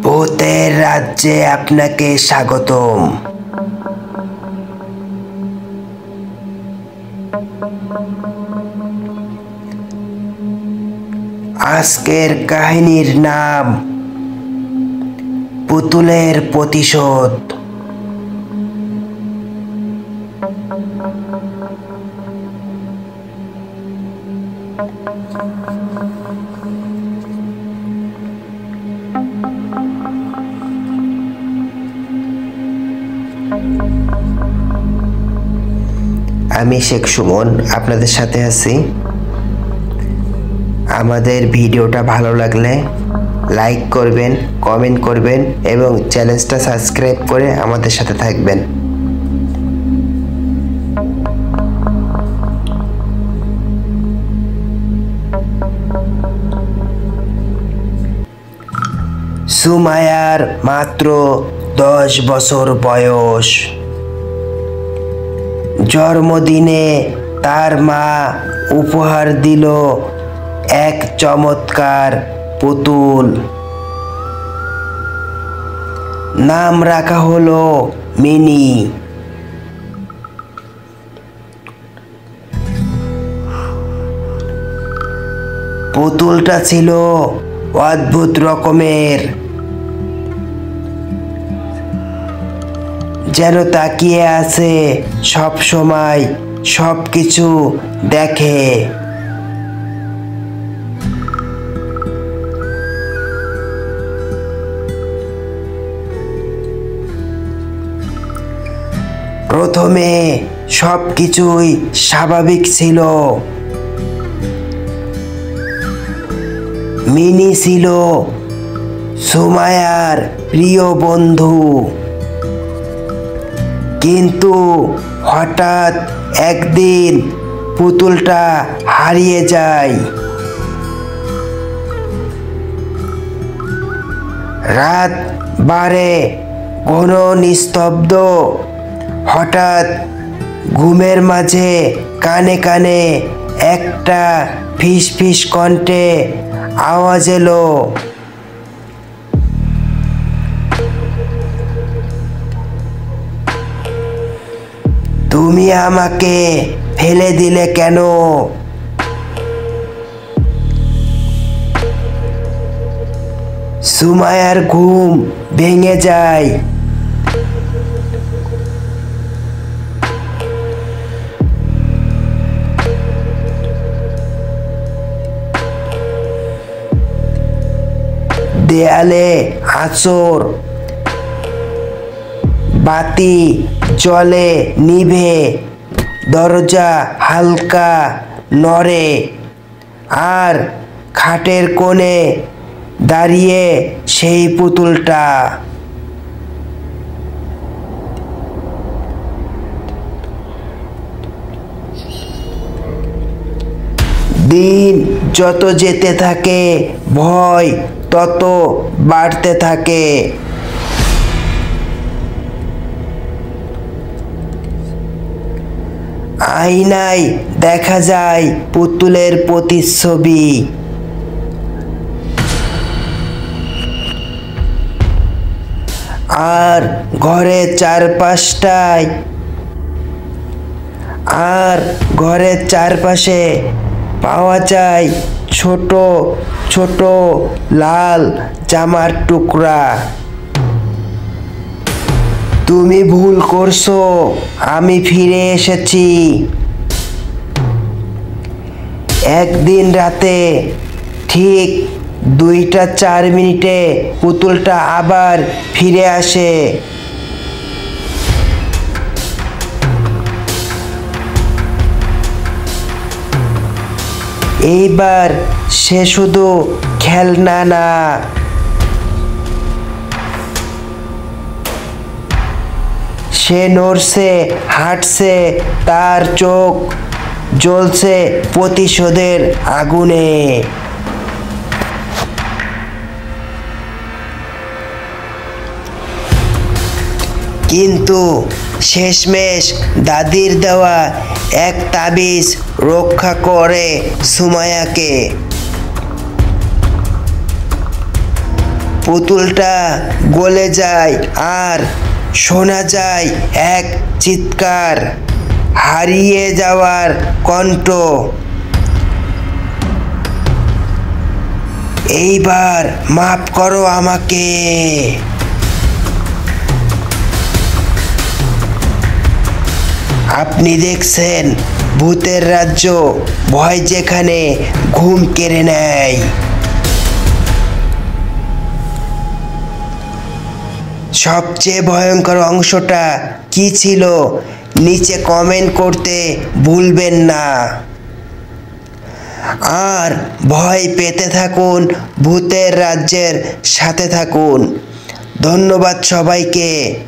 ভূতের রাজ্যে আপনাকে স্বাগতম। আজকের কাহিনীর নাম পুতুলের প্রতিশোধ। আমি শেখ সুমন আপনাদের সাথে আছি। আমাদের ভিডিওটা ভালো লাগলে লাইক করবেন, কমেন্ট করবেন এবং চ্যানেলটা সাবস্ক্রাইব করে আমাদের সাথে থাকবেন। সুমাইয়ার মাত্র 10 বছর বয়স। জন্মদিনে তার মা উপহার দিল এক চমৎকার পুতুল। নাম রাখা হলো মিনি। পুতুলটা ছিল অদ্ভুত রকমের, যেন তাকিয়ে আছে সব সময়, সব কিছু দেখে। প্রথমে সব কিছুই স্বাভাবিক ছিল। মিনি ছিল সুমাইয়ার প্রিয় বন্ধু, কিন্তু হঠাৎ একদিন পুতুলটা হারিয়ে যায়। রাত বাড়ে, ঘন নিস্তব্ধ। হঠাৎ ঘুমের মাঝে কানে কানে একটা ফিস ফিস কণ্ঠে আওয়াজ এলো। তুমি আমাকে ফেলে দিলে কেন? সুমাইয়ার ঘুম ভেঙে যায়। দেয়ালে আঁচড়, বাতি জ্বলে নিভে, দরজা হালকা নড়ে, আর খাটের কোণে দাঁড়িয়ে সেই পুতুলটা। দিন যত যেতে থাকে, ভয় তত বাড়তে থাকে। আয়নায় দেখা যায় পুতুলের প্রতিচ্ছবি। আর ঘরের চারপাশে পাওয়া যায় ছোট ছোট লাল জামার টুকরা। তুমি ভুল করছো, আমি ফিরে এসেছি। একদিন রাতে ঠিক 2:04 পুতুলটা আবার ফিরে আসে। এইবার সে শুধু খেলনা না, সে নড়ছে, হাঁটছে, তার চোখ জ্বলছে প্রতিশোধের আগুনে। কিন্তু শেষমেশ দাদির দেওয়া এক তাবিজ রক্ষা করে সুমাইয়াকে। পুতুলটা গলে যায় আর শোনা যায় এক চিৎকার, হারিয়ে যাওয়ার কণ্ঠ। এইবার মাফ করো আমাকে। আপনি দেখছেন ভূতের রাজ্য, ভয় যেখানে ঘুম কেড়ে নেয়। সবচেয়ে ভয়ঙ্কর অংশটা কি ছিল নিচে কমেন্ট করতে ভুলবেন না। আর ভয় পেতে থাকুন, ভূতের রাজ্যের সাথে থাকুন। ধন্যবাদ সবাইকে।